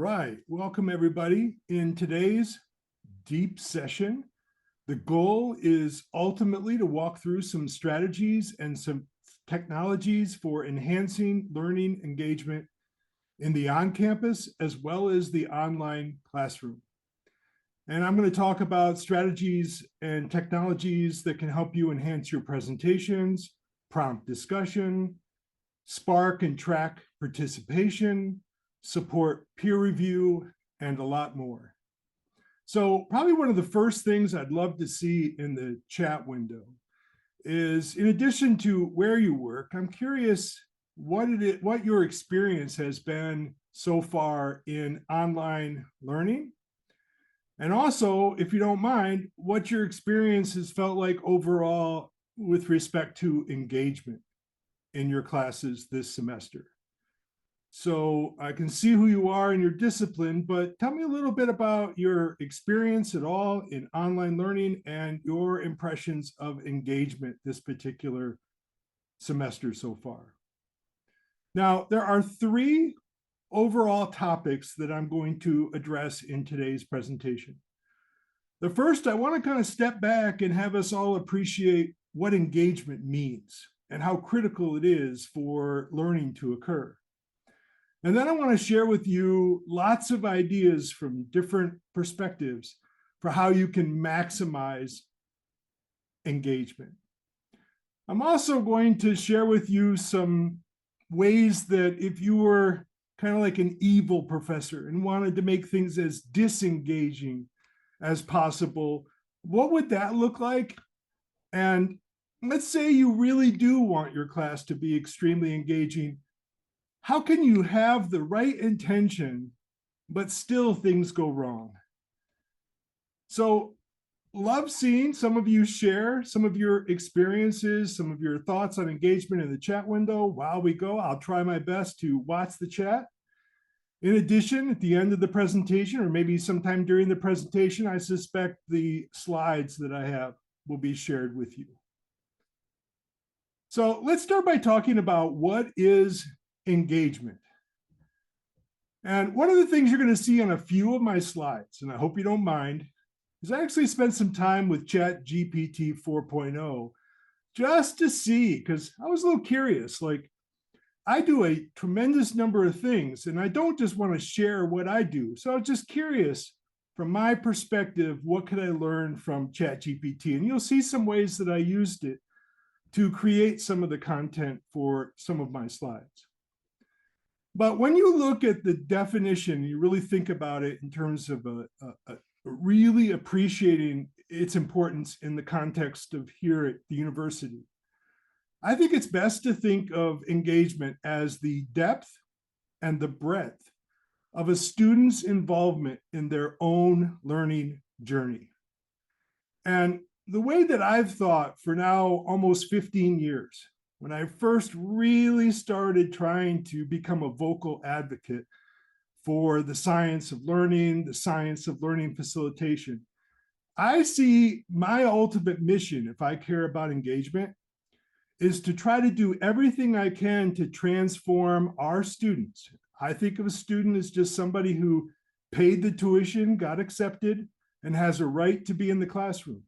right, welcome everybody. In today's deep session, the goal is ultimately to walk through some strategies and some technologies for enhancing learning engagement in the on-campus as well as the online classroom. And I'm going to talk about strategies and technologies that can help you enhance your presentations, prompt discussion, spark and track participation, support peer review, and a lot more. So probably one of the first things I'd love to see in the chat window is, in addition to where you work, I'm curious what your experience has been so far in online learning. And also, if you don't mind, what your experience has felt like overall with respect to engagement in your classes this semester. So I can see who you are in your discipline, but tell me a little bit about your experience at all in online learning and your impressions of engagement this particular semester so far. Now, there are three overall topics that I'm going to address in today's presentation. The first, I want to kind of step back and have us all appreciate what engagement means and how critical it is for learning to occur. And then I want to share with you lots of ideas from different perspectives for how you can maximize engagement. I'm also going to share with you some ways that if you were kind of like an evil professor and wanted to make things as disengaging as possible, what would that look like? And let's say you really do want your class to be extremely engaging. How can you have the right intention, but still things go wrong? So love seeing some of you share some of your experiences, some of your thoughts on engagement in the chat window. While we go, I'll try my best to watch the chat. In addition, at the end of the presentation, or maybe sometime during the presentation, I suspect the slides that I have will be shared with you. So let's start by talking about what is engagement. And one of the things you're going to see on a few of my slides, and I hope you don't mind, is I actually spent some time with ChatGPT 4.0 just to see, because I was a little curious, like I do a tremendous number of things and I don't just want to share what I do. So I was just curious from my perspective, what could I learn from ChatGPT? And you'll see some ways that I used it to create some of the content for some of my slides. But when you look at the definition, you really think about it in terms of really appreciating its importance in the context of here at the university. I think it's best to think of engagement as the depth and the breadth of a student's involvement in their own learning journey. And the way that I've thought for now almost 15 years, when I first really started trying to become a vocal advocate for the science of learning, the science of learning facilitation, I see my ultimate mission, if I care about engagement, is to try to do everything I can to transform our students. I think of a student as just somebody who paid the tuition, got accepted, and has a right to be in the classroom.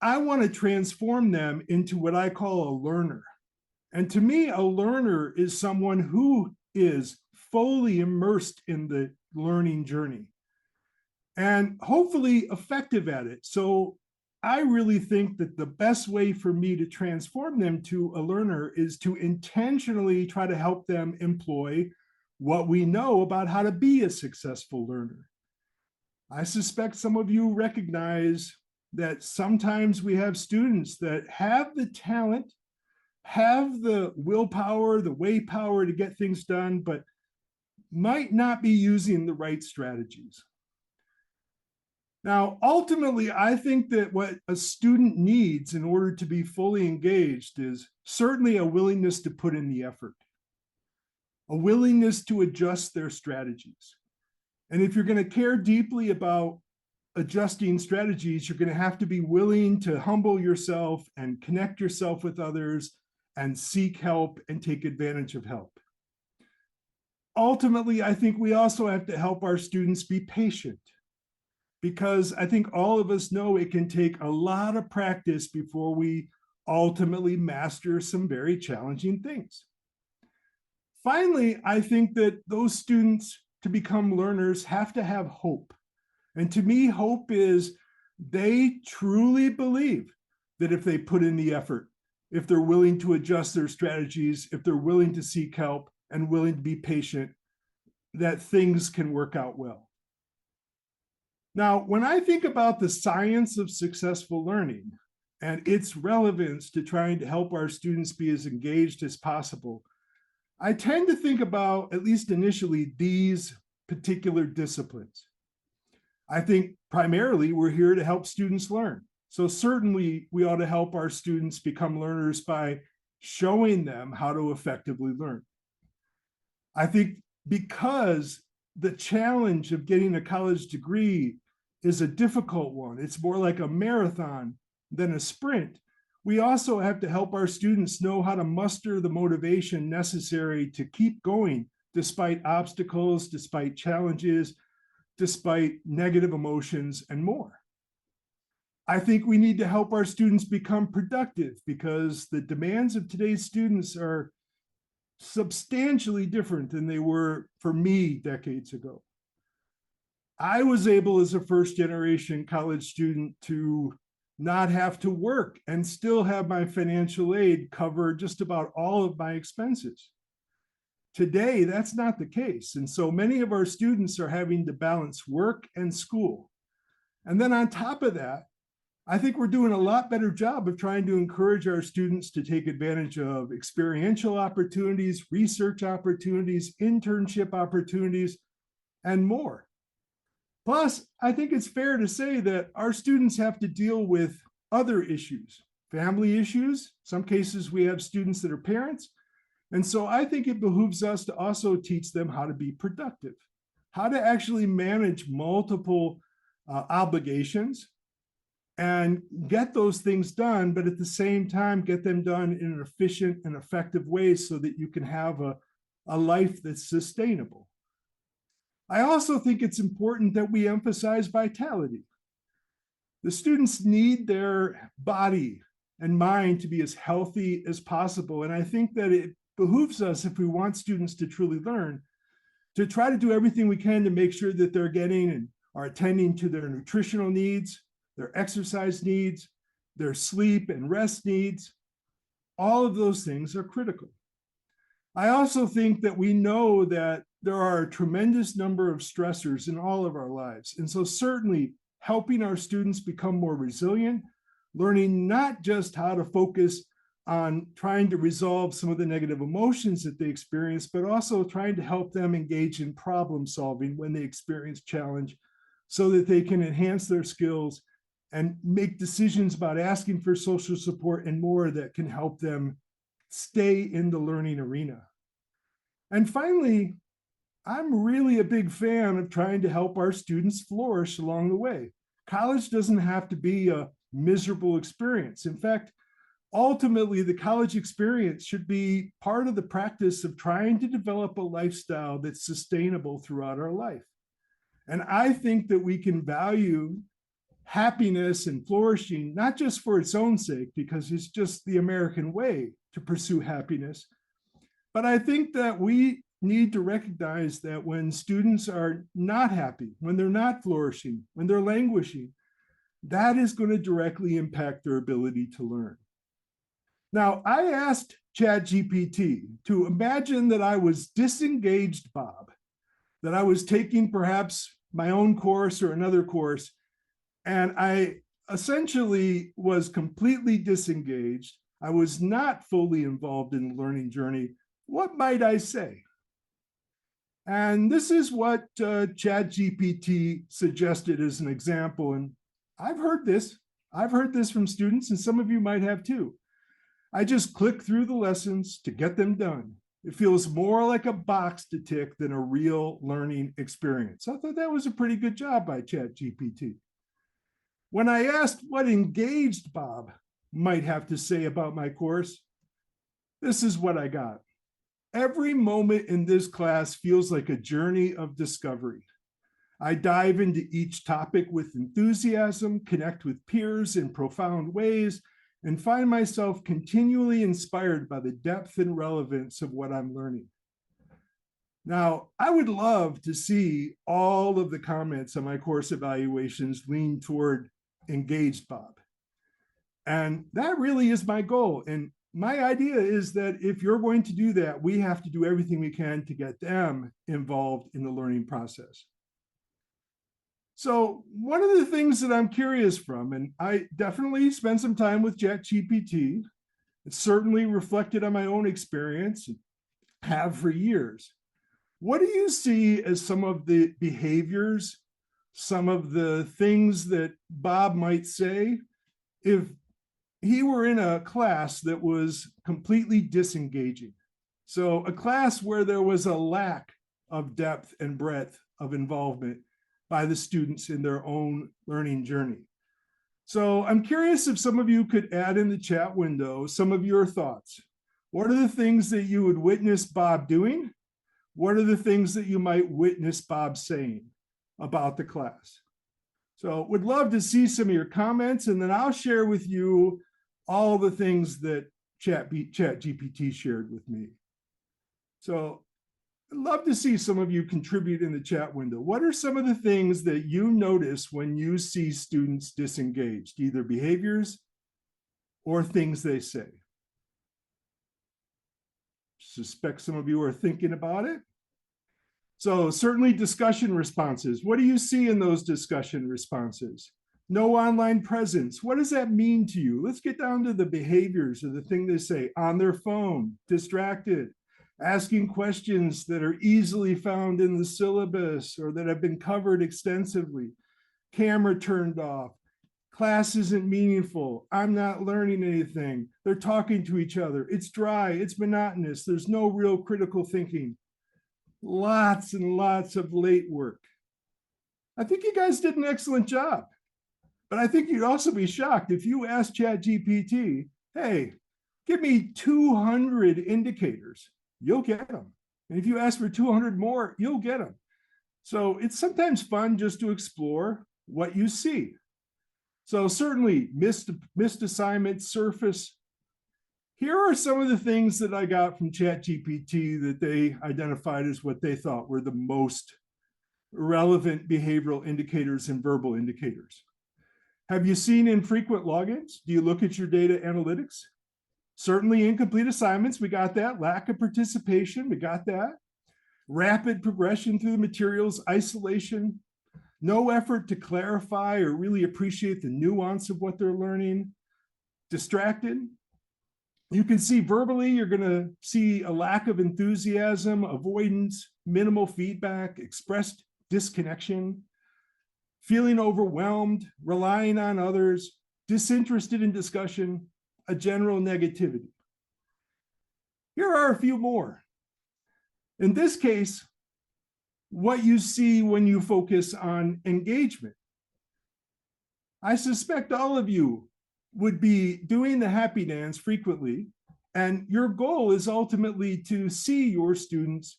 I want to transform them into what I call a learner. And to me, a learner is someone who is fully immersed in the learning journey and hopefully effective at it. So I really think that the best way for me to transform them to a learner is to intentionally try to help them employ what we know about how to be a successful learner. I suspect some of you recognize that sometimes we have students that have the talent, have the willpower, the way power to get things done, but might not be using the right strategies. Now, ultimately, I think that what a student needs in order to be fully engaged is certainly a willingness to put in the effort, a willingness to adjust their strategies. And if you're going to care deeply about adjusting strategies, you're going to have to be willing to humble yourself and connect yourself with others and seek help and take advantage of help. ultimately, I think we also have to help our students be patient, because I think all of us know it can take a lot of practice before we ultimately master some very challenging things. Finally, I think that those students to become learners have to have hope. And to me, hope is they truly believe that if they put in the effort, if they're willing to adjust their strategies, if they're willing to seek help and willing to be patient, that things can work out well. Now, when I think about the science of successful learning and its relevance to trying to help our students be as engaged as possible, I tend to think about, at least initially, these particular disciplines. I think primarily we're here to help students learn. So certainly we ought to help our students become learners by showing them how to effectively learn. I think because the challenge of getting a college degree is a difficult one, it's more like a marathon than a sprint, we also have to help our students know how to muster the motivation necessary to keep going despite obstacles, despite challenges, despite negative emotions, and more. I think we need to help our students become productive because the demands of today's students are substantially different than they were for me decades ago. I was able as a first generation college student to not have to work and still have my financial aid cover just about all of my expenses. Today, that's not the case. And so many of our students are having to balance work and school. And then on top of that, I think we're doing a lot better job of trying to encourage our students to take advantage of experiential opportunities, research opportunities, internship opportunities, and more. Plus, I think it's fair to say that our students have to deal with other issues, family issues. Some cases we have students that are parents. And so I think it behooves us to also teach them how to be productive, how to actually manage multiple obligations and get those things done, but at the same time, get them done in an efficient and effective way so that you can have a life that's sustainable. I also think it's important that we emphasize vitality. The students need their body and mind to be as healthy as possible. And I think that it behooves us, if we want students to truly learn, to try to do everything we can to make sure that they're getting and are attending to their nutritional needs, their exercise needs, their sleep and rest needs. All of those things are critical. I also think that we know that there are a tremendous number of stressors in all of our lives. And so certainly helping our students become more resilient, learning not just how to focus on trying to resolve some of the negative emotions that they experience, but also trying to help them engage in problem solving when they experience challenge so that they can enhance their skills and make decisions about asking for social support and more that can help them stay in the learning arena. And finally, I'm really a big fan of trying to help our students flourish along the way. College doesn't have to be a miserable experience. In fact, ultimately, the college experience should be part of the practice of trying to develop a lifestyle that's sustainable throughout our life. And I think that we can value happiness and flourishing, not just for its own sake, because it's just the American way to pursue happiness, but I think that we need to recognize that when students are not happy, when they're not flourishing, when they're languishing, that is going to directly impact their ability to learn. Now, I asked ChatGPT to imagine that I was disengaged Bob, that I was taking perhaps my own course or another course, and I essentially was completely disengaged. I was not fully involved in the learning journey. What might I say? And this is what ChatGPT suggested as an example. And I've heard this. I've heard this from students, and some of you might have too. I just click through the lessons to get them done. It feels more like a box to tick than a real learning experience. I thought that was a pretty good job by ChatGPT. When I asked what engaged Bob might have to say about my course, this is what I got. Every moment in this class feels like a journey of discovery. I dive into each topic with enthusiasm, connect with peers in profound ways, and find myself continually inspired by the depth and relevance of what I'm learning. Now, I would love to see all of the comments on my course evaluations lean toward engaged, Bob. And that really is my goal. And my idea is that if you're going to do that, we have to do everything we can to get them involved in the learning process. So one of the things that I'm curious from, and I definitely spent some time with ChatGPT, it's certainly reflected on my own experience, and have for years. What do you see as some of the behaviors, some of the things that Bob might say if he were in a class that was completely disengaging? So a class where there was a lack of depth and breadth of involvement by the students in their own learning journey. So I'm curious if some of you could add in the chat window some of your thoughts. What are the things that you would witness Bob doing? What are the things that you might witness Bob saying about the class? So would love to see some of your comments, and then I'll share with you all the things that ChatGPT shared with me. So I'd love to see some of you contribute in the chat window. What are some of the things that you notice when you see students disengaged, either behaviors or things they say? Suspect some of you are thinking about it. So certainly discussion responses. What do you see in those discussion responses? No online presence. What does that mean to you? Let's get down to the behaviors of the thing they say. On their phone, distracted, asking questions that are easily found in the syllabus or that have been covered extensively, camera turned off, class isn't meaningful, I'm not learning anything, they're talking to each other, it's dry, it's monotonous, there's no real critical thinking. Lots and lots of late work. I think you guys did an excellent job, but I think you'd also be shocked if you asked ChatGPT, hey, give me 200 indicators, you'll get them. And if you ask for 200 more, you'll get them. So it's sometimes fun just to explore what you see. So certainly missed assignments surface. Here are some of the things that I got from ChatGPT that they identified as what they thought were the most relevant behavioral indicators and verbal indicators. Have you seen infrequent logins? Do you look at your data analytics? Certainly incomplete assignments, we got that. Lack of participation, we got that. Rapid progression through the materials, isolation, no effort to clarify or really appreciate the nuance of what they're learning, distracted. You can see verbally, you're going to see a lack of enthusiasm, avoidance, minimal feedback, expressed disconnection, feeling overwhelmed, relying on others, disinterested in discussion, a general negativity. Here are a few more. In this case, what you see when you focus on engagement. I suspect all of you would be doing the happy dance frequently, and your goal is ultimately to see your students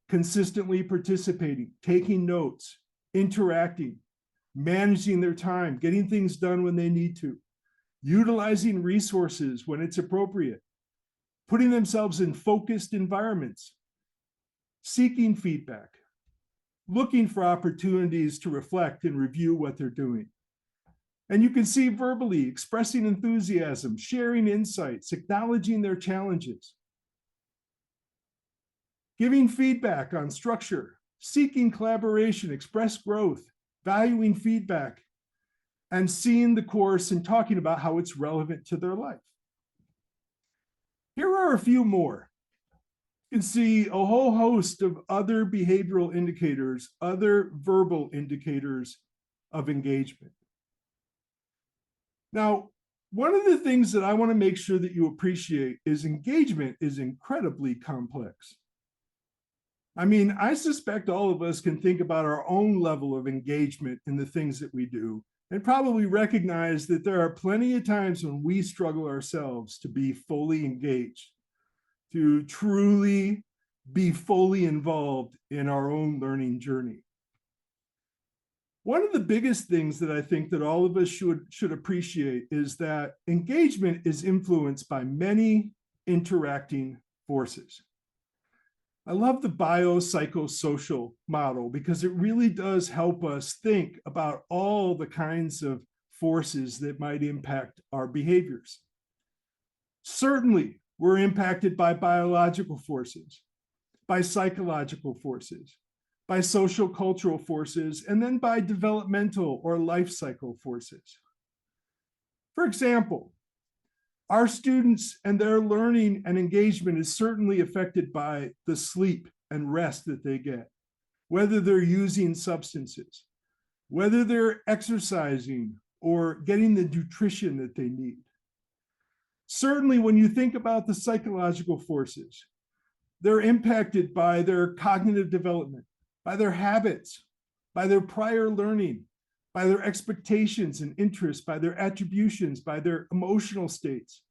consistently participating, taking notes, interacting, managing their time, getting things done when they need to, utilizing resources when it's appropriate, putting themselves in focused environments, seeking feedback, looking for opportunities to reflect and review what they're doing. And you can see verbally expressing enthusiasm, sharing insights, acknowledging their challenges, giving feedback on structure, seeking collaboration, express growth, valuing feedback, and seeing the course and talking about how it's relevant to their life. Here are a few more. You can see a whole host of other behavioral indicators, other verbal indicators of engagement. Now, one of the things that I want to make sure that you appreciate is engagement is incredibly complex. I mean, I suspect all of us can think about our own level of engagement in the things that we do and probably recognize that there are plenty of times when we struggle ourselves to be fully engaged, to truly be fully involved in our own learning journey. One of the biggest things that I think that all of us should appreciate is that engagement is influenced by many interacting forces. I love the biopsychosocial model because it really does help us think about all the kinds of forces that might impact our behaviors. Certainly, we're impacted by biological forces, by psychological forces, by social cultural forces, and then by developmental or life cycle forces. For example, our students and their learning and engagement is certainly affected by the sleep and rest that they get, whether they're using substances, whether they're exercising or getting the nutrition that they need. Certainly, when you think about the psychological forces, they're impacted by their cognitive development, by their habits, by their prior learning, by their expectations and interests, by their attributions, by their emotional states,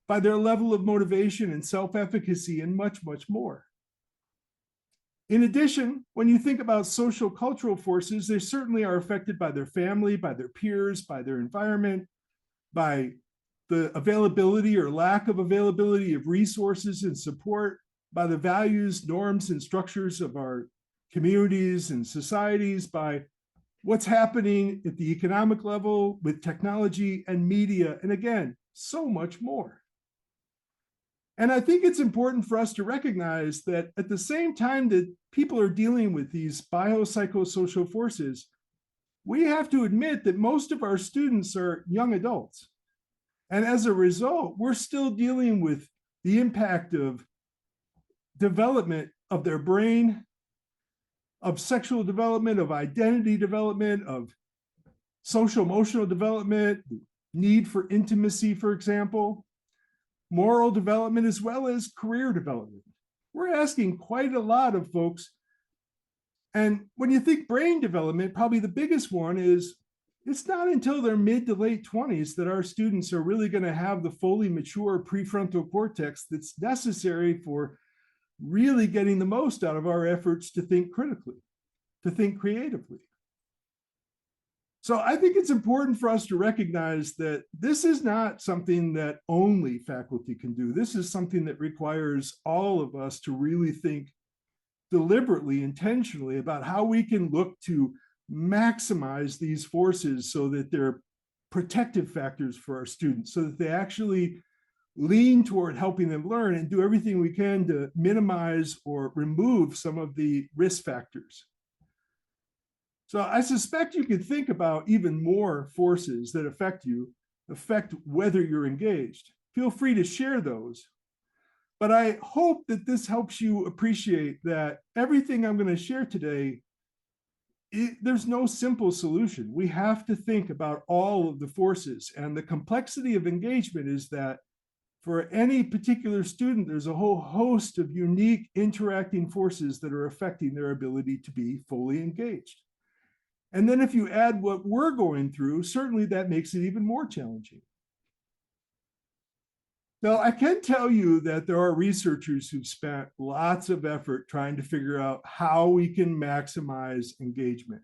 by their level of motivation and self-efficacy, and much, much more. In addition, when you think about social cultural forces, they certainly are affected by their family, by their peers, by their environment, by the availability or lack of availability of resources and support, by the values, norms, and structures of our communities and societies, by what's happening at the economic level with technology and media, and again, so much more. And I think it's important for us to recognize that at the same time that people are dealing with these biopsychosocial forces, we have to admit that most of our students are young adults. And as a result, we're still dealing with the impact of development of their brain, of sexual development, of identity development, of social emotional development, need for intimacy, for example, moral development, as well as career development. We're asking quite a lot of folks. And when you think brain development, probably the biggest one is it's not until their mid to late 20s that our students are really going to have the fully mature prefrontal cortex that's necessary for really getting the most out of our efforts to think critically, to think creatively. So I think it's important for us to recognize that this is not something that only faculty can do. This is something that requires all of us to really think deliberately, intentionally about how we can look to maximize these forces so that they're protective factors for our students, so that they actually lean toward helping them learn and do everything we can to minimize or remove some of the risk factors. So I suspect you could think about even more forces that affect whether you're engaged. Feel free to share those. But I hope that this helps you appreciate that everything I'm going to share today, there's no simple solution. We have to think about all of the forces. And the complexity of engagement is that for any particular student, there's a whole host of unique interacting forces that are affecting their ability to be fully engaged. And then if you add what we're going through, certainly that makes it even more challenging. Now, I can tell you that there are researchers who've spent lots of effort trying to figure out how we can maximize engagement.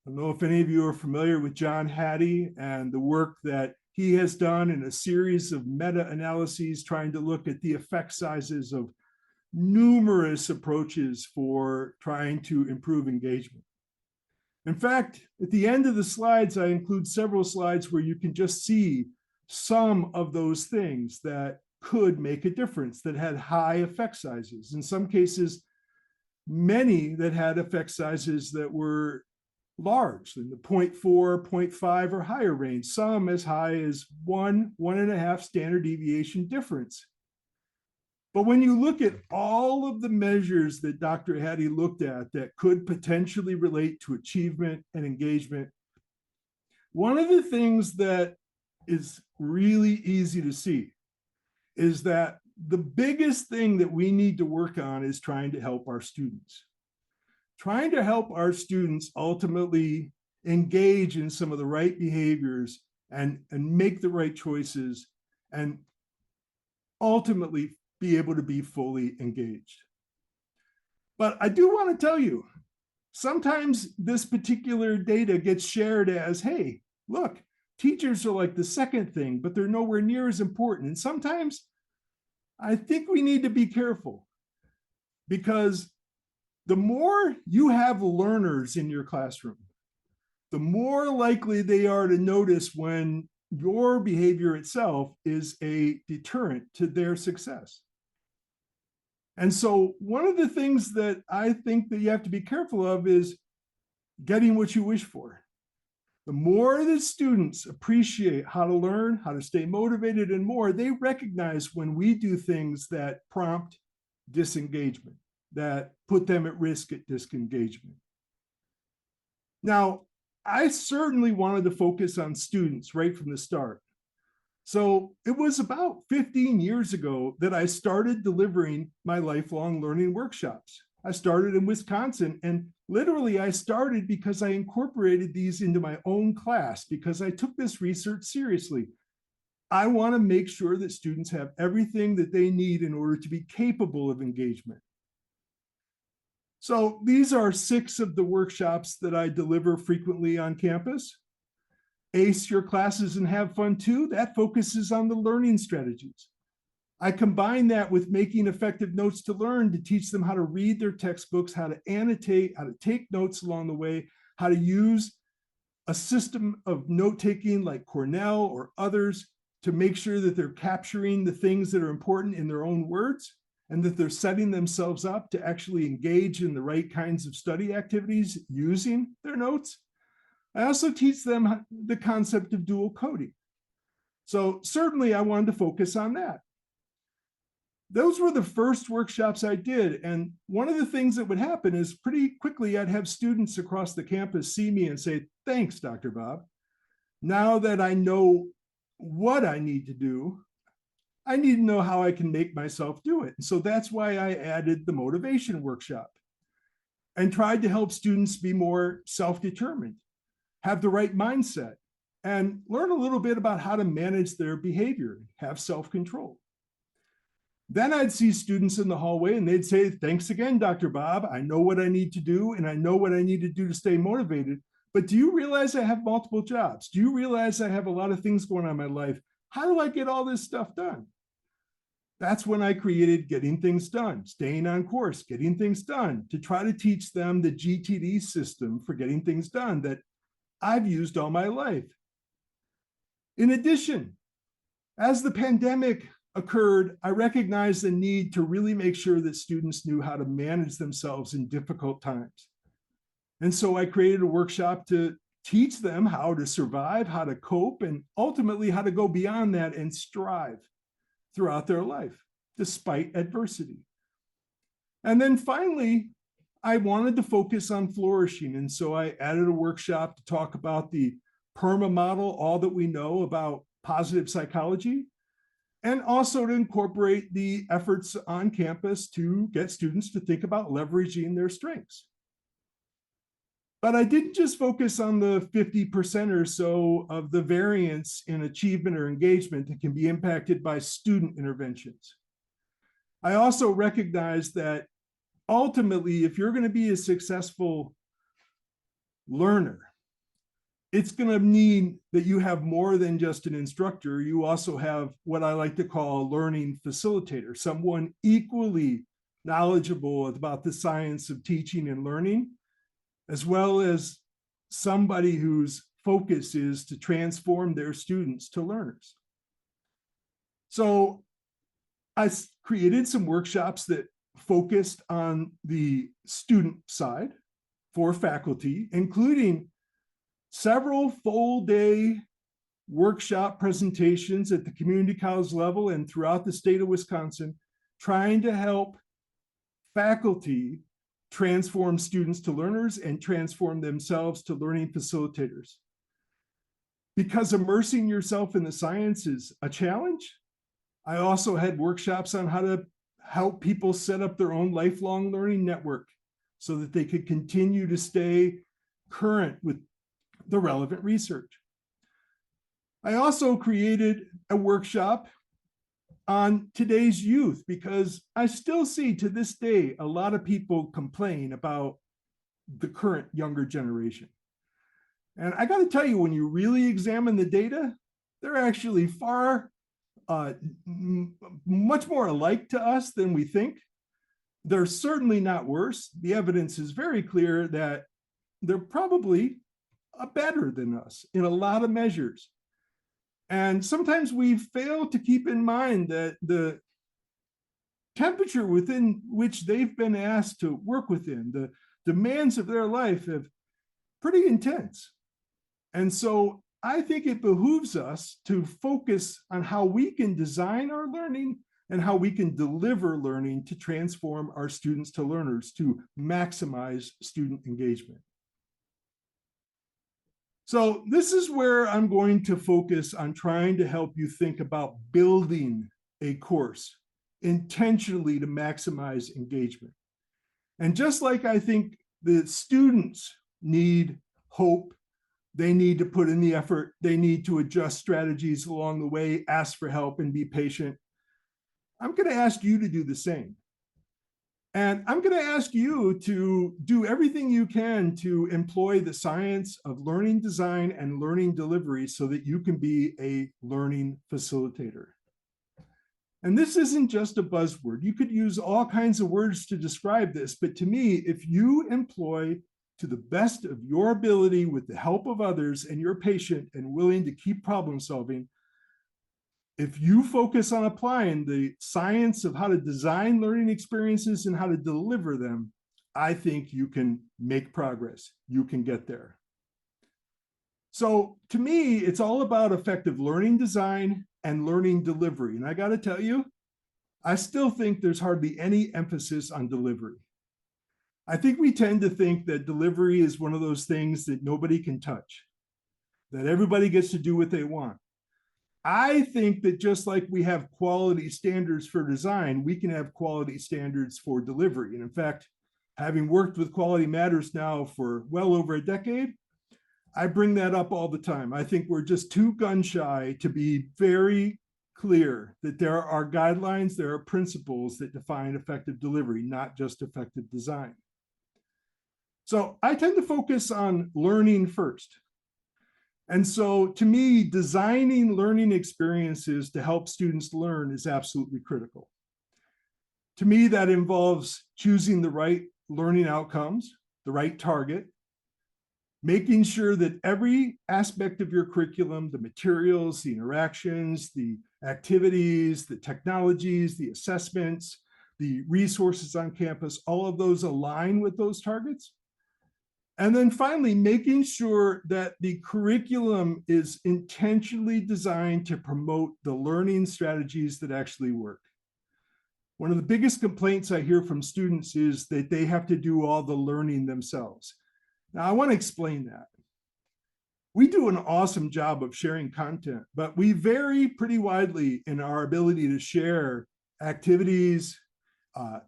I don't know if any of you are familiar with John Hattie and the work that he has done in a series of meta-analyses trying to look at the effect sizes of numerous approaches for trying to improve engagement. In fact, at the end of the slides, I include several slides where you can just see some of those things that could make a difference, that had high effect sizes. In some cases, many that had effect sizes that were large, in the 0.4, 0.5 or higher range, some as high as 1.5 standard deviation difference. But when you look at all of the measures that Dr. Hattie looked at that could potentially relate to achievement and engagement, one of the things that is really easy to see is that the biggest thing that we need to work on is trying to help our students. Trying to help our students ultimately engage in some of the right behaviors and make the right choices and ultimately be able to be fully engaged. But I do want to tell you, sometimes this particular data gets shared as, hey, look, teachers are like the second thing, but they're nowhere near as important. And sometimes I think we need to be careful, because the more you have learners in your classroom, the more likely they are to notice when your behavior itself is a deterrent to their success. And so one of the things that I think that you have to be careful of is getting what you wish for. The more the students appreciate how to learn, how to stay motivated, and more, they recognize when we do things that prompt disengagement, that put them at risk at disengagement. Now, I certainly wanted to focus on students right from the start. So it was about 15 years ago that I started delivering my lifelong learning workshops. I started in Wisconsin, and literally I started because I incorporated these into my own class because I took this research seriously. I want to make sure that students have everything that they need in order to be capable of engagement. So these are 6 of the workshops that I deliver frequently on campus. Ace your classes and have fun too. That focuses on the learning strategies. I combine that with making effective notes to learn to teach them how to read their textbooks, how to annotate, how to take notes along the way, how to use a system of note-taking like Cornell or others to make sure that they're capturing the things that are important in their own words and that they're setting themselves up to actually engage in the right kinds of study activities using their notes. I also teach them the concept of dual coding. So certainly I wanted to focus on that. Those were the first workshops I did. And one of the things that would happen is pretty quickly I'd have students across the campus see me and say, thanks, Dr. Bob. Now that I know what I need to do, I need to know how I can make myself do it. And so that's why I added the motivation workshop and tried to help students be more self-determined, have the right mindset, and learn a little bit about how to manage their behavior, have self-control. Then I'd see students in the hallway and they'd say, thanks again, Dr. Bob. I know what I need to do and I know what I need to do to stay motivated. But do you realize I have multiple jobs? Do you realize I have a lot of things going on in my life? How do I get all this stuff done? That's when I created Getting Things Done, staying on course, getting things done, to try to teach them the GTD system for getting things done that I've used all my life. In addition, as the pandemic occurred, I recognized the need to really make sure that students knew how to manage themselves in difficult times. And so I created a workshop to teach them how to survive, how to cope, and ultimately how to go beyond that and strive throughout their life, despite adversity. And then finally, I wanted to focus on flourishing. And so I added a workshop to talk about the PERMA model, all that we know about positive psychology, and also to incorporate the efforts on campus to get students to think about leveraging their strengths. But I didn't just focus on the 50% or so of the variance in achievement or engagement that can be impacted by student interventions. I also recognized that ultimately, if you're going to be a successful learner, it's going to mean that you have more than just an instructor. You also have what I like to call a learning facilitator, someone equally knowledgeable about the science of teaching and learning, as well as somebody whose focus is to transform their students to learners. So I created some workshops that focused on the student side for faculty, including several full-day workshop presentations at the community college level and throughout the state of Wisconsin, trying to help faculty transform students to learners and transform themselves to learning facilitators. Because immersing yourself in the science is a challenge, I also had workshops on how to help people set up their own lifelong learning network so that they could continue to stay current with the relevant research. I also created a workshop on today's youth, because I still see to this day a lot of people complain about the current younger generation. And I got to tell you, when you really examine the data, they're actually far much more alike to us than we think. They're certainly not worse. The evidence is very clear that they're probably better than us in a lot of measures. And sometimes we fail to keep in mind that the temperature within which they've been asked to work within, the demands of their life, have pretty intense. And so I think it behooves us to focus on how we can design our learning and how we can deliver learning to transform our students to learners, to maximize student engagement. So this is where I'm going to focus on trying to help you think about building a course intentionally to maximize engagement. And just like I think the students need hope, they need to put in the effort, they need to adjust strategies along the way, ask for help, and be patient, I'm going to ask you to do the same. And I'm going to ask you to do everything you can to employ the science of learning design and learning delivery so that you can be a learning facilitator. And this isn't just a buzzword. You could use all kinds of words to describe this, but to me, if you employ to the best of your ability with the help of others and you're patient and willing to keep problem solving, if you focus on applying the science of how to design learning experiences and how to deliver them, I think you can make progress. You can get there. So to me, it's all about effective learning design and learning delivery. And I got to tell you, I still think there's hardly any emphasis on delivery. I think we tend to think that delivery is one of those things that nobody can touch, that everybody gets to do what they want. I think that just like we have quality standards for design, we can have quality standards for delivery. And in fact, having worked with Quality Matters now for well over a decade, I bring that up all the time. I think we're just too gun shy to be very clear that there are guidelines, there are principles that define effective delivery, not just effective design. So I tend to focus on learning first. And so to me, designing learning experiences to help students learn is absolutely critical. To me, that involves choosing the right learning outcomes, the right target, making sure that every aspect of your curriculum, the materials, the interactions, the activities, the technologies, the assessments, the resources on campus, all of those align with those targets. And then finally, making sure that the curriculum is intentionally designed to promote the learning strategies that actually work. One of the biggest complaints I hear from students is that they have to do all the learning themselves. Now, I want to explain that. We do an awesome job of sharing content, but we vary pretty widely in our ability to share activities,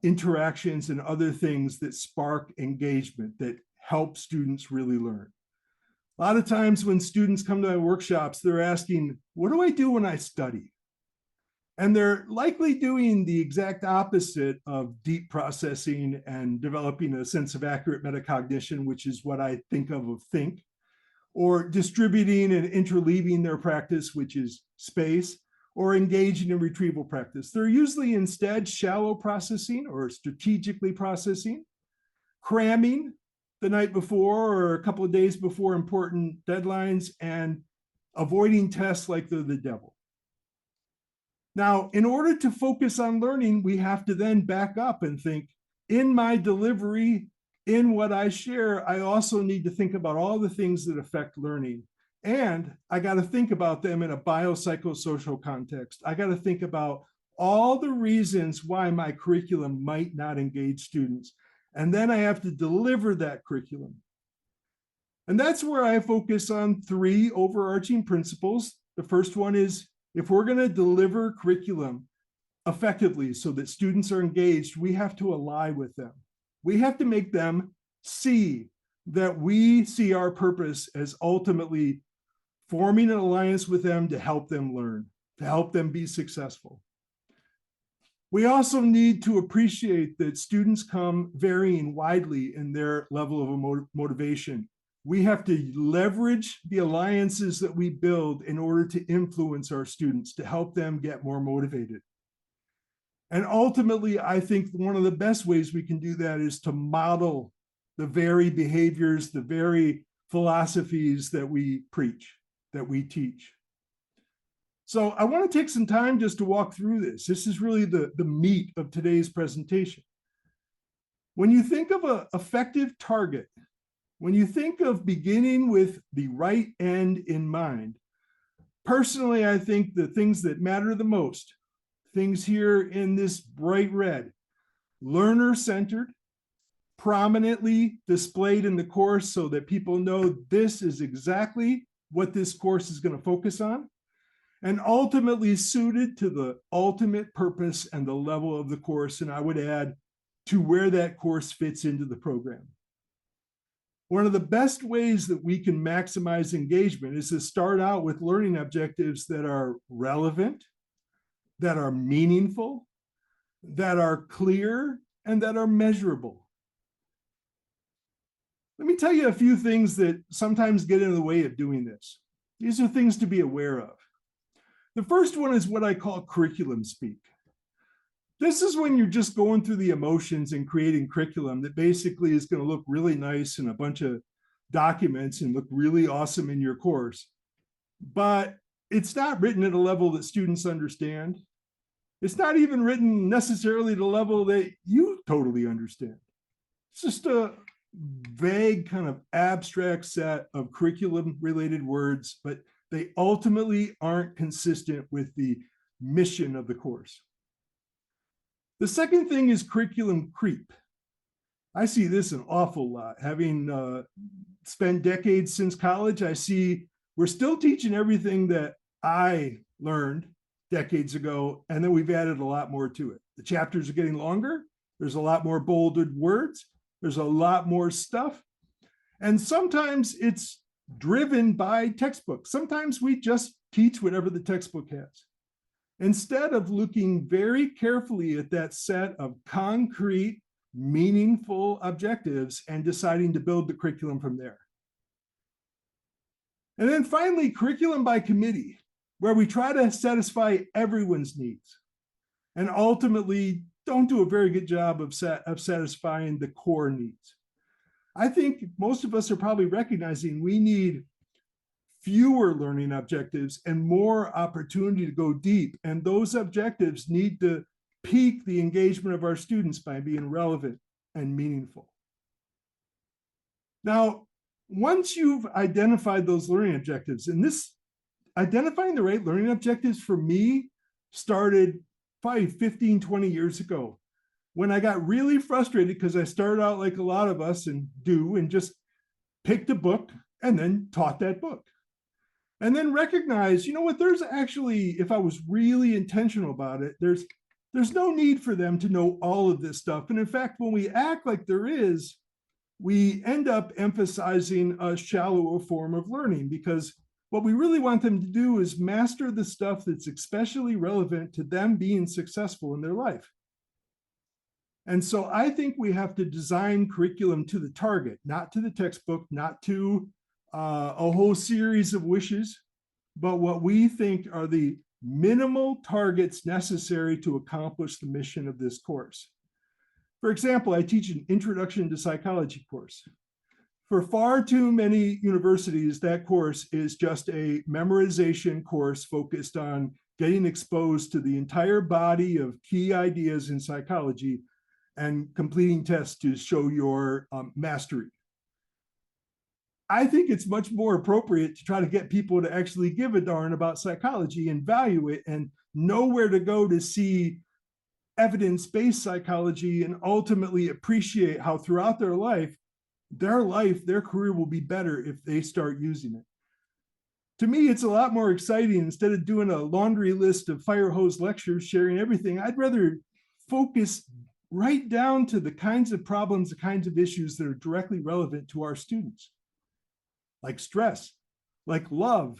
interactions, and other things that spark engagement, that help students really learn. A lot of times when students come to my workshops, they're asking, what do I do when I study? And they're likely doing the exact opposite of deep processing and developing a sense of accurate metacognition, which is what I think of think, or distributing and interleaving their practice, which is space, or engaging in retrieval practice. They're usually instead shallow processing or strategically processing, cramming the night before or a couple of days before important deadlines, and avoiding tests like they're the devil. Now, in order to focus on learning, we have to then back up and think, in my delivery, in what I share, I also need to think about all the things that affect learning. And I got to think about them in a biopsychosocial context. I got to think about all the reasons why my curriculum might not engage students. And then I have to deliver that curriculum. And that's where I focus on three overarching principles. The first one is, if we're going to deliver curriculum effectively so that students are engaged, we have to ally with them. We have to make them see that we see our purpose as ultimately forming an alliance with them to help them learn, to help them be successful. We also need to appreciate that students come varying widely in their level of motivation. We have to leverage the alliances that we build in order to influence our students, to help them get more motivated. And ultimately, I think one of the best ways we can do that is to model the very behaviors, the very philosophies that we preach, that we teach. So I want to take some time just to walk through this. This is really the meat of today's presentation. When you think of an effective target, when you think of beginning with the right end in mind, personally, I think the things that matter the most, things here in this bright red, learner-centered, prominently displayed in the course so that people know this is exactly what this course is going to focus on, and ultimately suited to the ultimate purpose and the level of the course, and I would add, to where that course fits into the program. One of the best ways that we can maximize engagement is to start out with learning objectives that are relevant, that are meaningful, that are clear, and that are measurable. Let me tell you a few things that sometimes get in the way of doing this. These are things to be aware of. The first one is what I call curriculum speak. This is when you're just going through the emotions and creating curriculum that basically is going to look really nice in a bunch of documents and look really awesome in your course. But it's not written at a level that students understand. It's not even written necessarily at a level that you totally understand. It's just a vague kind of abstract set of curriculum-related words, but they ultimately aren't consistent with the mission of the course. The second thing is curriculum creep. I see this an awful lot. Having spent decades since college, I see we're still teaching everything that I learned decades ago, and then we've added a lot more to it. The chapters are getting longer. There's a lot more bolded words. There's a lot more stuff. And sometimes it's driven by textbooks. Sometimes we just teach whatever the textbook has, instead of looking very carefully at that set of concrete, meaningful objectives and deciding to build the curriculum from there. And then finally, curriculum by committee, where we try to satisfy everyone's needs and ultimately don't do a very good job of satisfying the core needs. I think most of us are probably recognizing we need fewer learning objectives and more opportunity to go deep. And those objectives need to pique the engagement of our students by being relevant and meaningful. Now, once you've identified those learning objectives, and this identifying the right learning objectives for me started probably 15, 20 years ago, when I got really frustrated because I started out like a lot of us and just picked a book and then taught that book. And then recognized, you know what, there's actually, if I was really intentional about it, there's no need for them to know all of this stuff. And in fact, when we act like there is, we end up emphasizing a shallower form of learning, because what we really want them to do is master the stuff that's especially relevant to them being successful in their life. And so I think we have to design curriculum to the target, not to the textbook, not to a whole series of wishes, but what we think are the minimal targets necessary to accomplish the mission of this course. For example, I teach an Introduction to Psychology course. For far too many universities, that course is just a memorization course focused on getting exposed to the entire body of key ideas in psychology and completing tests to show your mastery. I think it's much more appropriate to try to get people to actually give a darn about psychology and value it and know where to go to see evidence-based psychology and ultimately appreciate how throughout their life, their career will be better if they start using it. To me, it's a lot more exciting. Instead of doing a laundry list of fire hose lectures, sharing everything, I'd rather focus right down to the kinds of problems, the kinds of issues that are directly relevant to our students, like stress, like love,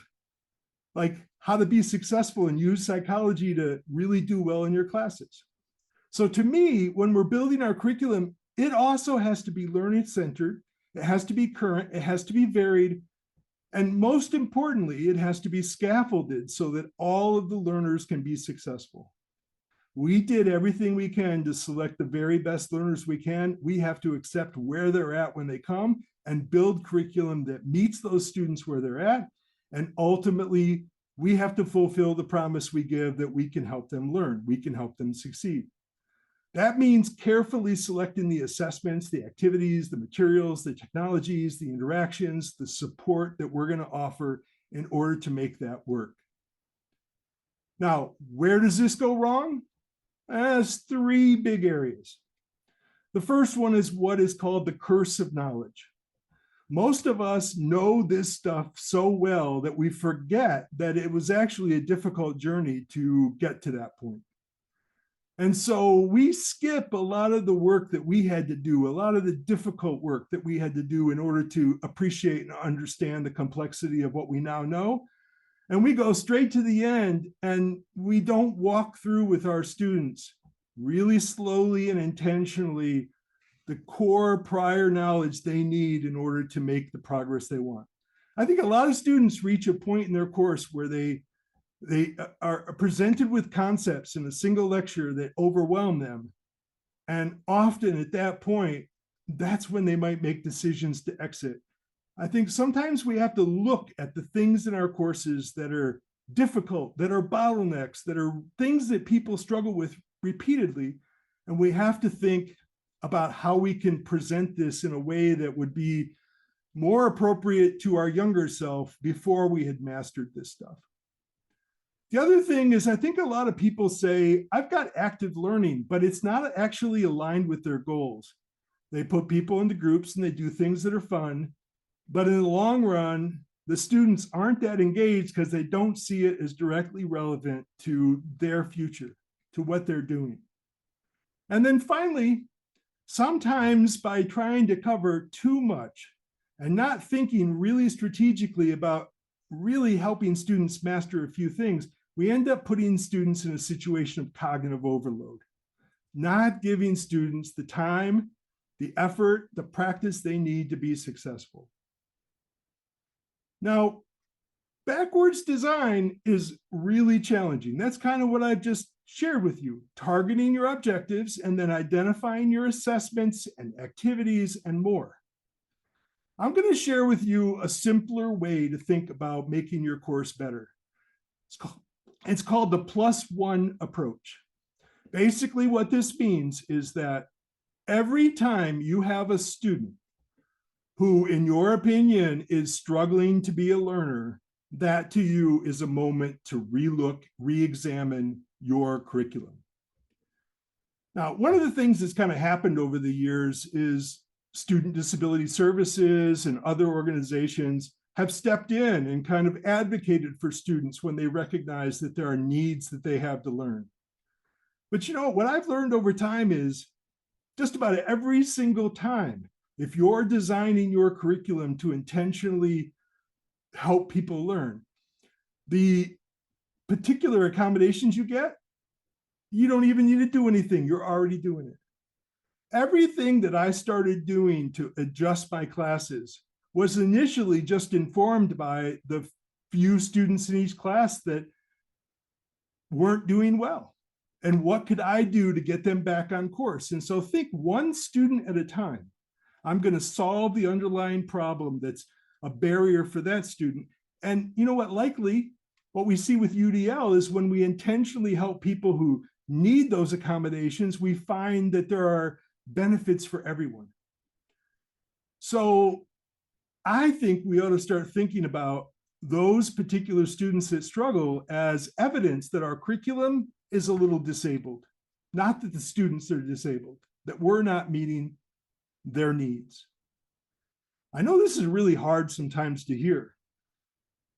like how to be successful and use psychology to really do well in your classes. So to me, when we're building our curriculum, it also has to be learning centered. It has to be current. It has to be varied. And most importantly, it has to be scaffolded so that all of the learners can be successful. We did everything we can to select the very best learners we can. We have to accept where they're at when they come and build curriculum that meets those students where they're at. And ultimately, we have to fulfill the promise we give that we can help them learn. We can help them succeed. That means carefully selecting the assessments, the activities, the materials, the technologies, the interactions, the support that we're going to offer in order to make that work. Now, where does this go wrong? There's three big areas. The first one is what is called the curse of knowledge. Most of us know this stuff so well that we forget that it was actually a difficult journey to get to that point. And so we skip a lot of the work that we had to do, a lot of the difficult work that we had to do in order to appreciate and understand the complexity of what we now know. And we go straight to the end, and we don't walk through with our students really slowly and intentionally the core prior knowledge they need in order to make the progress they want. I think a lot of students reach a point in their course where they are presented with concepts in a single lecture that overwhelm them. And often at that point, that's when they might make decisions to exit. I think sometimes we have to look at the things in our courses that are difficult, that are bottlenecks, that are things that people struggle with repeatedly. And we have to think about how we can present this in a way that would be more appropriate to our younger self before we had mastered this stuff. The other thing is, I think a lot of people say, I've got active learning, but it's not actually aligned with their goals. They put people into groups and they do things that are fun, but in the long run, the students aren't that engaged because they don't see it as directly relevant to their future, to what they're doing. And then finally, sometimes by trying to cover too much and not thinking really strategically about really helping students master a few things, we end up putting students in a situation of cognitive overload, not giving students the time, the effort, the practice they need to be successful. Now, backwards design is really challenging. That's kind of what I've just shared with you, targeting your objectives and then identifying your assessments and activities and more. I'm going to share with you a simpler way to think about making your course better. It's called the +1 approach. Basically, what this means is that every time you have a student who, in your opinion, is struggling to be a learner, that to you is a moment to relook, re-examine your curriculum. Now, one of the things that's kind of happened over the years is Student Disability Services and other organizations have stepped in and kind of advocated for students when they recognize that there are needs that they have to learn. But you know, what I've learned over time is just about every single time, if you're designing your curriculum to intentionally help people learn, the particular accommodations you get, you don't even need to do anything. You're already doing it. Everything that I started doing to adjust my classes was initially just informed by the few students in each class that weren't doing well. And what could I do to get them back on course? And so think one student at a time. I'm going to solve the underlying problem that's a barrier for that student. And you know what? Likely what we see with UDL is when we intentionally help people who need those accommodations, we find that there are benefits for everyone. So I think we ought to start thinking about those particular students that struggle as evidence that our curriculum is a little disabled, not that the students are disabled, that we're not meeting their needs. I know this is really hard sometimes to hear,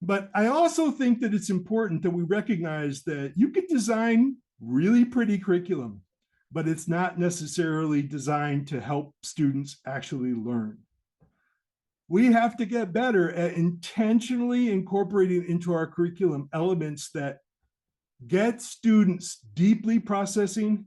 but I also think that it's important that we recognize that you could design really pretty curriculum, but it's not necessarily designed to help students actually learn. We have to get better at intentionally incorporating into our curriculum elements that get students deeply processing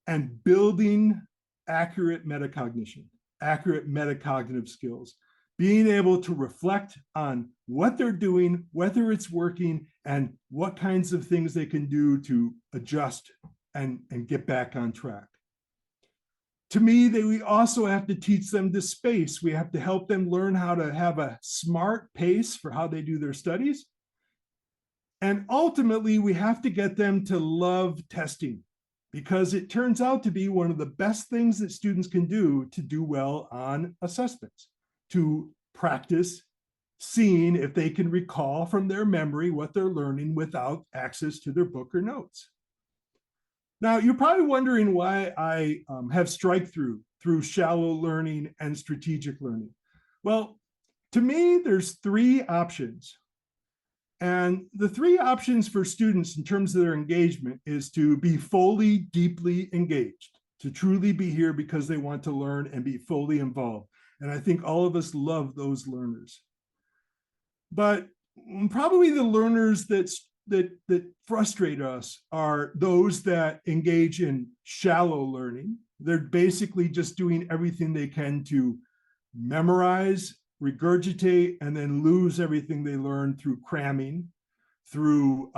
and building accurate metacognition, accurate metacognitive skills, being able to reflect on what they're doing, whether it's working, and what kinds of things they can do to adjust and get back on track. To me, we also have to teach them the space. We have to help them learn how to have a smart pace for how they do their studies. And ultimately, we have to get them to love testing, because it turns out to be one of the best things that students can do to do well on assessments, to practice seeing if they can recall from their memory what they're learning without access to their book or notes. Now, you're probably wondering why I have strike through shallow learning and strategic learning. Well, to me, there's three options. And the three options for students in terms of their engagement is to be fully, deeply engaged, to truly be here because they want to learn and be fully involved. And I think all of us love those learners. But probably the learners that frustrate us are those that engage in shallow learning. They're basically just doing everything they can to memorize, regurgitate, and then lose everything they learn through cramming, through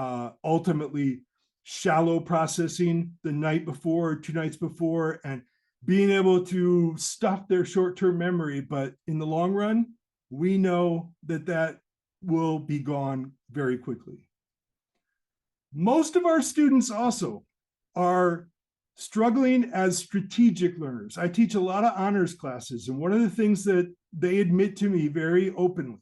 ultimately shallow processing the night before or 2 nights before, and being able to stuff their short-term memory. But in the long run, we know that will be gone very quickly. Most of our students also are struggling as strategic learners. I teach a lot of honors classes, and one of the things that they admit to me very openly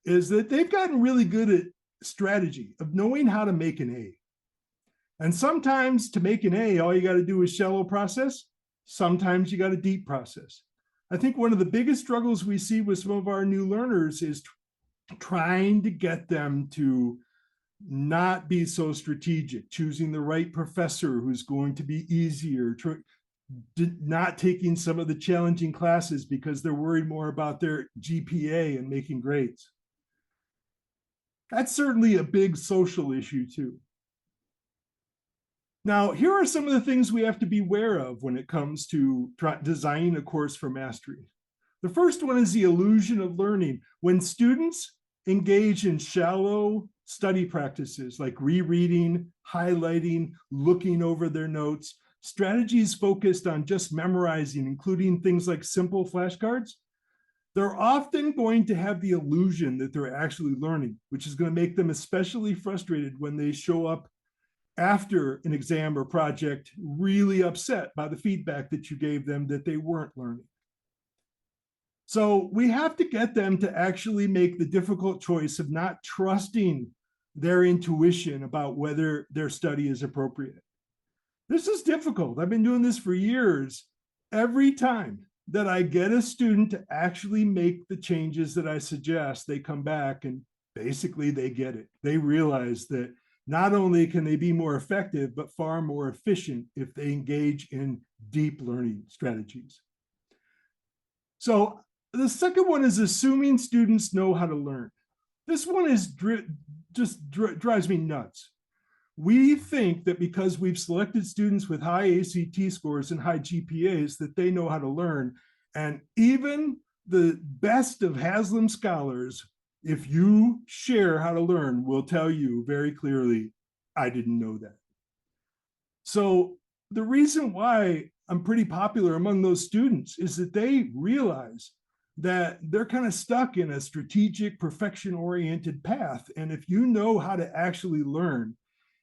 is that they've gotten really good at strategy of knowing how to make an A. And sometimes to make an A, all you got to do is shallow process. Sometimes you got to deep process. I think one of the biggest struggles we see with some of our new learners is trying to get them to not be so strategic, choosing the right professor who's going to be easier, not taking some of the challenging classes because they're worried more about their GPA and making grades. That's certainly a big social issue too. Now, here are some of the things we have to be aware of when it comes to designing a course for mastery. The first one is the illusion of learning. When students engage in shallow study practices like rereading, highlighting, looking over their notes, strategies focused on just memorizing, including things like simple flashcards, they're often going to have the illusion that they're actually learning, which is going to make them especially frustrated when they show up after an exam or project really upset by the feedback that you gave them that they weren't learning. So we have to get them to actually make the difficult choice of not trusting their intuition about whether their study is appropriate. This is difficult. I've been doing this for years. Every time that I get a student to actually make the changes that I suggest, they come back and basically they get it. They realize that not only can they be more effective, but far more efficient if they engage in deep learning strategies. So the second one is assuming students know how to learn. This one is drives me nuts. We think that because we've selected students with high ACT scores and high GPAs that they know how to learn. And even the best of Haslam scholars, if you share how to learn, will tell you very clearly, I didn't know that. So the reason why I'm pretty popular among those students is that they realize that they're kind of stuck in a strategic, perfection-oriented path. And if you know how to actually learn,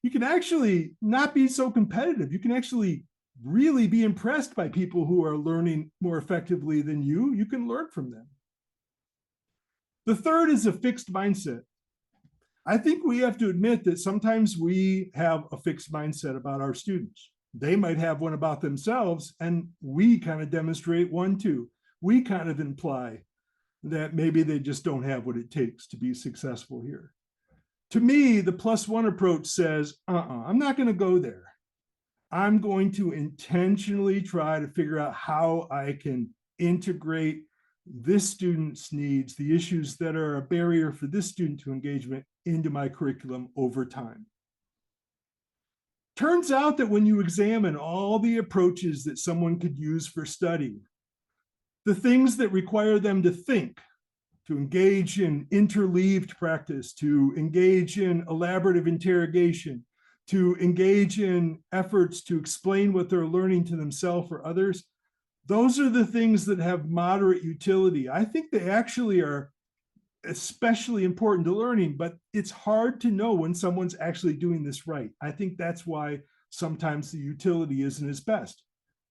you can actually not be so competitive. You can actually really be impressed by people who are learning more effectively than you. You can learn from them. The third is a fixed mindset. I think we have to admit that sometimes we have a fixed mindset about our students. They might have one about themselves, and we kind of demonstrate one too. We kind of imply that maybe they just don't have what it takes to be successful here. To me, the +1 approach says, I'm not going to go there. I'm going to intentionally try to figure out how I can integrate this student's needs, the issues that are a barrier for this student to engagement, into my curriculum over time. turns out that when you examine all the approaches that someone could use for study, the things that require them to think, to engage in interleaved practice, to engage in elaborative interrogation, to engage in efforts to explain what they're learning to themselves or others, those are the things that have moderate utility. I think they actually are especially important to learning, but it's hard to know when someone's actually doing this right. I think that's why sometimes the utility isn't as best.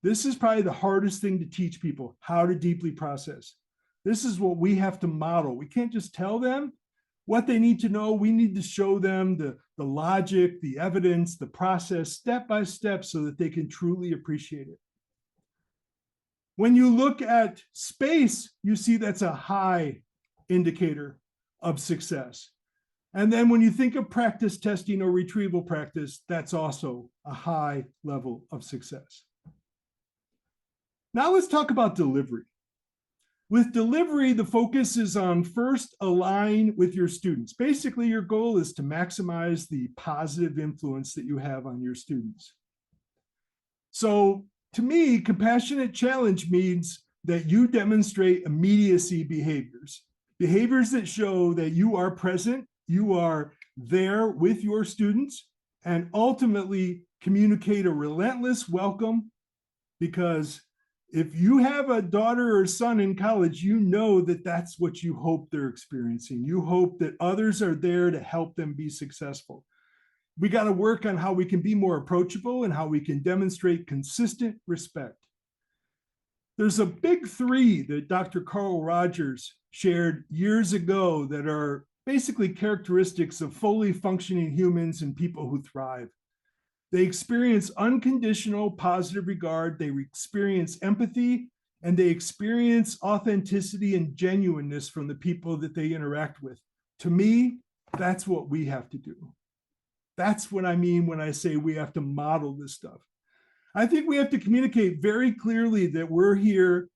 This is probably the hardest thing to teach people, how to deeply process. This is what we have to model. We can't just tell them what they need to know. We need to show them the logic, the evidence, the process, step by step, so that they can truly appreciate it. When you look at space, you see that's a high indicator of success. And then when you think of practice testing or retrieval practice, that's also a high level of success. Now let's talk about delivery. With delivery, the focus is on first align with your students. Basically, your goal is to maximize the positive influence that you have on your students. So to me, compassionate challenge means that you demonstrate immediacy behaviors. Behaviors that show that you are present, you are there with your students, and ultimately communicate a relentless welcome. Because if you have a daughter or son in college, you know that that's what you hope they're experiencing. You hope that others are there to help them be successful. We got to work on how we can be more approachable and how we can demonstrate consistent respect. There's a big three that Dr. Carl Rogers shared years ago that are basically characteristics of fully functioning humans and people who thrive. They experience unconditional positive regard, they experience empathy, and they experience authenticity and genuineness from the people that they interact with. To me, that's what we have to do. That's what I mean when I say we have to model this stuff. I think we have to communicate very clearly that we're here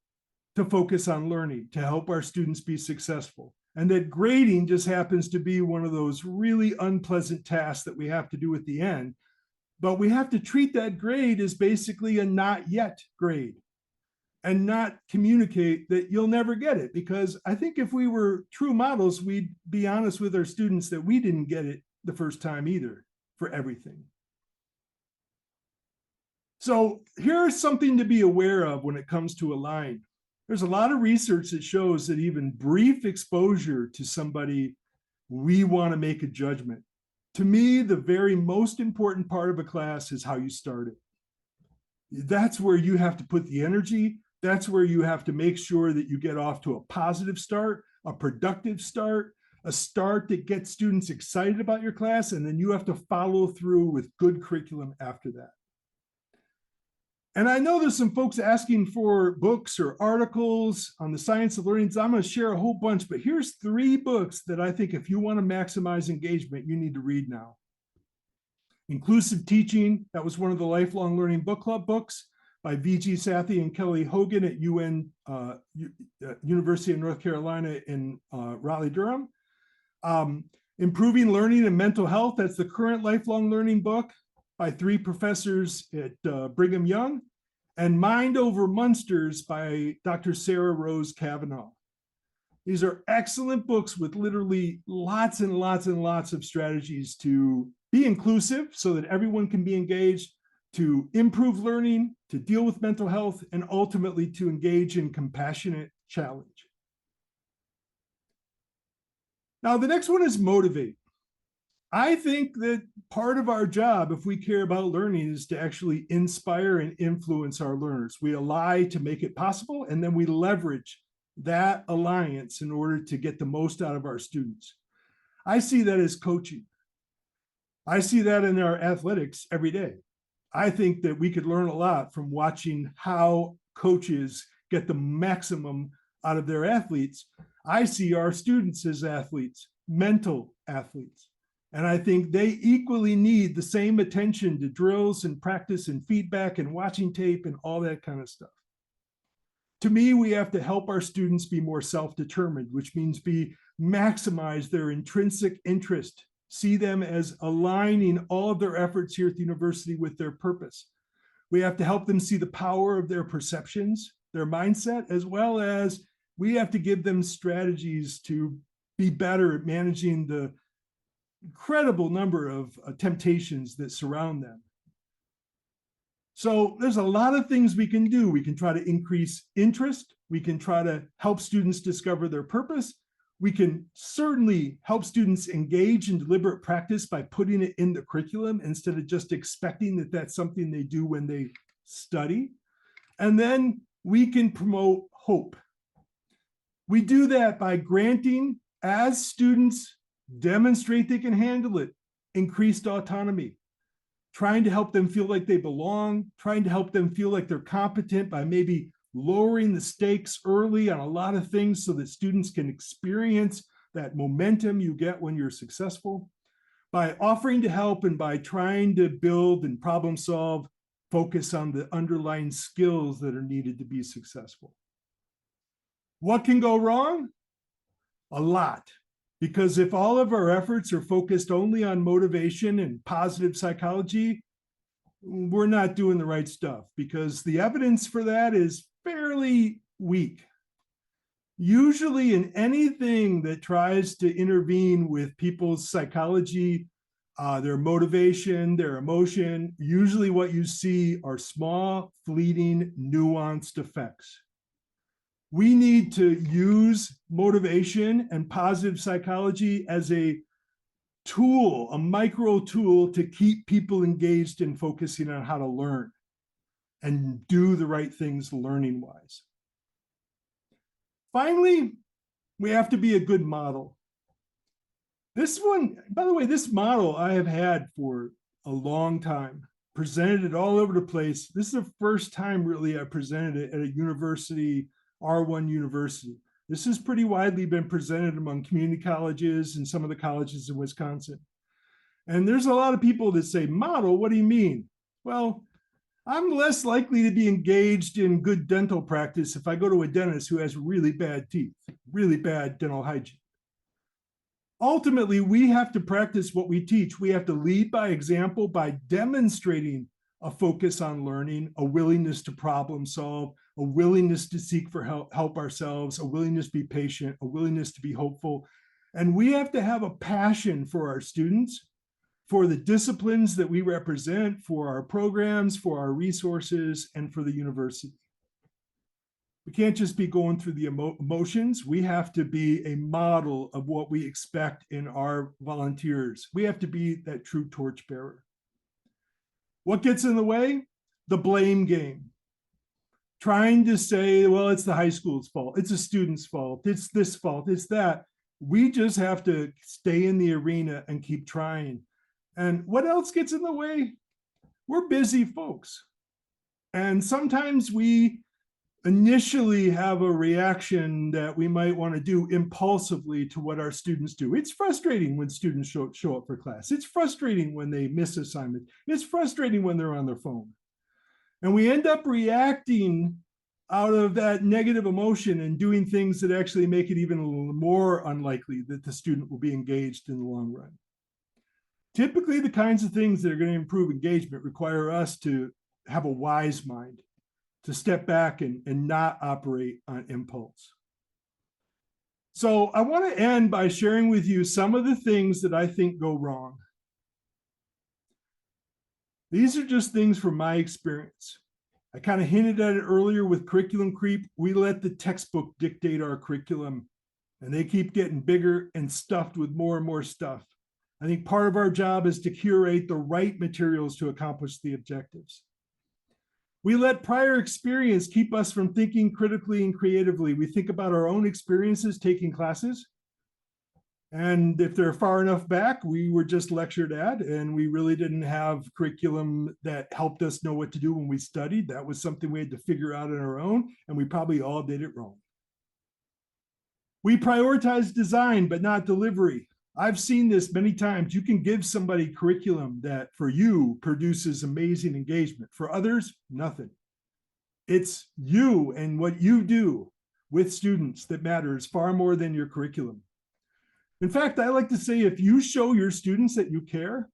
to focus on learning, to help our students be successful, and that grading just happens to be one of those really unpleasant tasks that we have to do at the end. But we have to treat that grade as basically a not yet grade and not communicate that you'll never get it. Because I think if we were true models, we'd be honest with our students that we didn't get it the first time either for everything. So here's something to be aware of when it comes to align. There's a lot of research that shows that even brief exposure to somebody, we want to make a judgment. To me, the very most important part of a class is how you start it. That's where you have to put the energy. That's where you have to make sure that you get off to a positive start, a productive start, a start that gets students excited about your class, and then you have to follow through with good curriculum after that. And I know there's some folks asking for books or articles on the science of learning. So I'm going to share a whole bunch, but here's 3 books that I think if you want to maximize engagement, you need to read now. Inclusive Teaching, that was one of the Lifelong Learning Book Club books by V.G. Sathi and Kelly Hogan at University of North Carolina in Raleigh-Durham. Improving Learning and Mental Health, that's the current lifelong learning book by 3 professors at Brigham Young, and Mind Over Monsters by Dr. Sarah Rose Kavanaugh. These are excellent books with literally lots and lots and lots of strategies to be inclusive so that everyone can be engaged, to improve learning, to deal with mental health, and ultimately to engage in compassionate challenge. Now, the next one is motivate. I think that part of our job, if we care about learning, is to actually inspire and influence our learners. We ally to make it possible, and then we leverage that alliance in order to get the most out of our students. I see that as coaching. I see that in our athletics every day. I think that we could learn a lot from watching how coaches get the maximum out of their athletes. I see our students as athletes, mental athletes. And I think they equally need the same attention to drills and practice and feedback and watching tape and all that kind of stuff. To me, we have to help our students be more self-determined, which means maximize their intrinsic interest see them as aligning all of their efforts here at the university with their purpose. We have to help them see the power of their perceptions, their mindset, as well as we have to give them strategies to be better at managing the incredible number of temptations that surround them. So there's a lot of things we can do. We can try to increase interest. We can try to help students discover their purpose. We can certainly help students engage in deliberate practice by putting it in the curriculum instead of just expecting that that's something they do when they study. And then we can promote hope. We do that by granting, as students demonstrate they can handle it, increased autonomy, trying to help them feel like they belong, trying to help them feel like they're competent by maybe lowering the stakes early on a lot of things so that students can experience that momentum you get when you're successful, by offering to help and by trying to build and problem solve, focus on the underlying skills that are needed to be successful. What can go wrong? A lot. Because if all of our efforts are focused only on motivation and positive psychology, we're not doing the right stuff, because the evidence for that is fairly weak. Usually in anything that tries to intervene with people's psychology, their motivation, their emotion, usually what you see are small, fleeting, nuanced effects. We need to use motivation and positive psychology as a tool, a micro tool to keep people engaged in focusing on how to learn and do the right things learning-wise. Finally, we have to be a good model. This one, by the way, this model I have had for a long time, presented it all over the place. This is the first time really I presented it at a university, R1 university. This has pretty widely been presented among community colleges and some of the colleges in Wisconsin. And there's a lot of people that say, model, what do you mean? Well, I'm less likely to be engaged in good dental practice if I go to a dentist who has really bad teeth, really bad dental hygiene. Ultimately, we have to practice what we teach. We have to lead by example by demonstrating a focus on learning, a willingness to problem solve, a willingness to seek for help ourselves, a willingness to be patient, a willingness to be hopeful. And we have to have a passion for our students, for the disciplines that we represent, for our programs, for our resources, and for the university. We can't just be going through the emotions. We have to be a model of what we expect in our volunteers. We have to be that true torchbearer. What gets in the way? The blame game. Trying to say, well, it's the high school's fault. It's a student's fault. It's this fault. It's that. We just have to stay in the arena and keep trying. And what else gets in the way? We're busy folks. And sometimes we initially have a reaction that we might want to do impulsively to what our students do. It's frustrating when students show up for class. It's frustrating when they miss assignments. It's frustrating when they're on their phone. And we end up reacting out of that negative emotion and doing things that actually make it even a little more unlikely that the student will be engaged in the long run. Typically, the kinds of things that are going to improve engagement require us to have a wise mind, to step back and not operate on impulse. So I want to end by sharing with you some of the things that I think go wrong. These are just things from my experience. I kind of hinted at it earlier with curriculum creep. We let the textbook dictate our curriculum, and they keep getting bigger and stuffed with more and more stuff. I think part of our job is to curate the right materials to accomplish the objectives. We let prior experience keep us from thinking critically and creatively. We think about our own experiences taking classes. And if they're far enough back, we were just lectured at, and we really didn't have curriculum that helped us know what to do when we studied. That was something we had to figure out on our own, and we probably all did it wrong. We prioritize design, but not delivery. I've seen this many times. You can give somebody curriculum that for you produces amazing engagement. For others, nothing. It's you and what you do with students that matters far more than your curriculum. In fact, I like to say if you show your students that you care,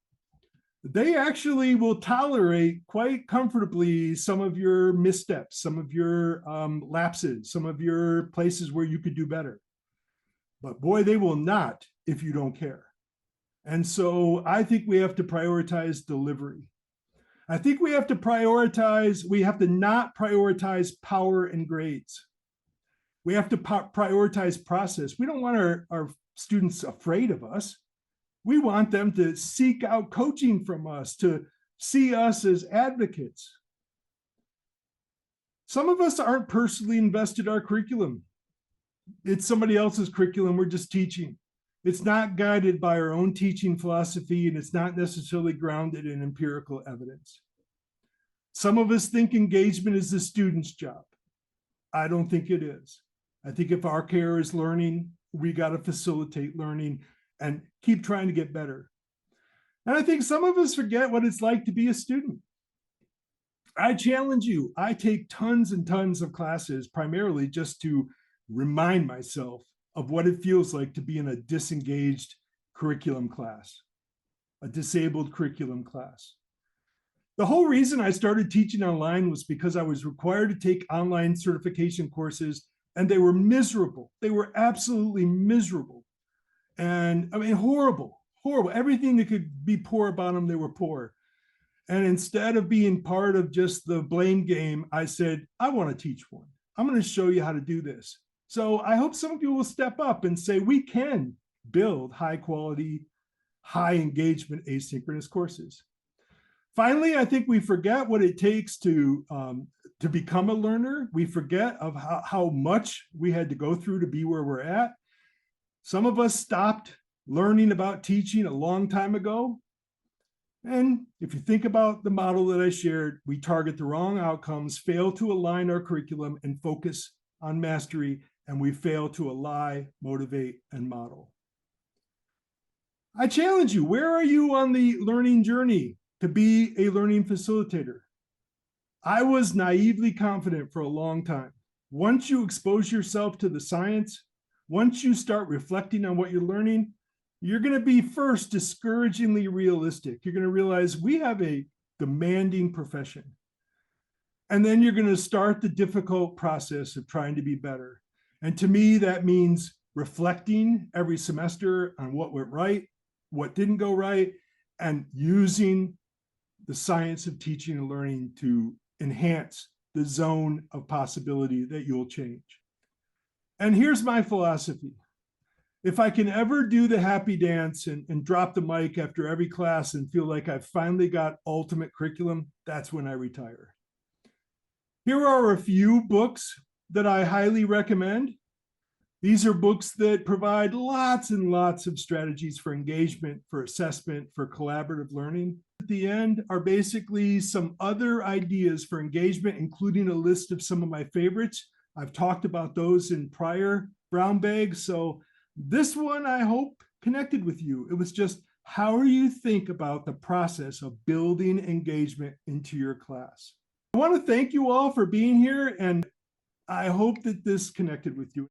they actually will tolerate quite comfortably some of your missteps, some of your lapses, some of your places where you could do better. But boy, they will not if you don't care. And so I think we have to prioritize delivery. I think we have to not prioritize power and grades. We have to prioritize process. We don't want our students afraid of us. We want them to seek out coaching from us, to see us as advocates. Some of us aren't personally invested in our curriculum. It's somebody else's curriculum. We're just teaching. It's not guided by our own teaching philosophy, and it's not necessarily grounded in empirical evidence. Some of us think engagement is the student's job. I don't think it is. I think if our care is learning, we got to facilitate learning and keep trying to get better. And I think some of us forget what it's like to be a student. I challenge you. I take tons and tons of classes primarily just to remind myself of what it feels like to be in a disengaged curriculum class, a disabled curriculum class. The whole reason I started teaching online was because I was required to take online certification courses, and they were miserable. They were absolutely miserable. And I mean, horrible. Everything that could be poor about them, they were poor. And instead of being part of just the blame game, I said, I want to teach one. I'm going to show you how to do this. So I hope some of you will step up and say, we can build high quality, high engagement asynchronous courses. Finally, I think we forget what it takes to become a learner. We forget of how much we had to go through to be where we're at. Some of us stopped learning about teaching a long time ago. And if you think about the model that I shared, we target the wrong outcomes, fail to align our curriculum and focus on mastery, and we fail to ally, motivate, and model. I challenge you, where are you on the learning journey to be a learning facilitator? I was naively confident for a long time. Once you expose yourself to the science, once you start reflecting on what you're learning, you're going to be first discouragingly realistic. You're going to realize we have a demanding profession. And then you're going to start the difficult process of trying to be better. And to me, that means reflecting every semester on what went right, what didn't go right, and using the science of teaching and learning to enhance the zone of possibility that you'll change. And here's my philosophy. If I can ever do the happy dance and drop the mic after every class and feel like I've finally got ultimate curriculum, that's when I retire. Here are a few books that I highly recommend. These are books that provide lots and lots of strategies for engagement, for assessment, for collaborative learning. At the end are basically some other ideas for engagement, including a list of some of my favorites. I've talked about those in prior brown bags. So this one, I hope, connected with you. It was just how you think about the process of building engagement into your class. I want to thank you all for being here, and I hope that this connected with you.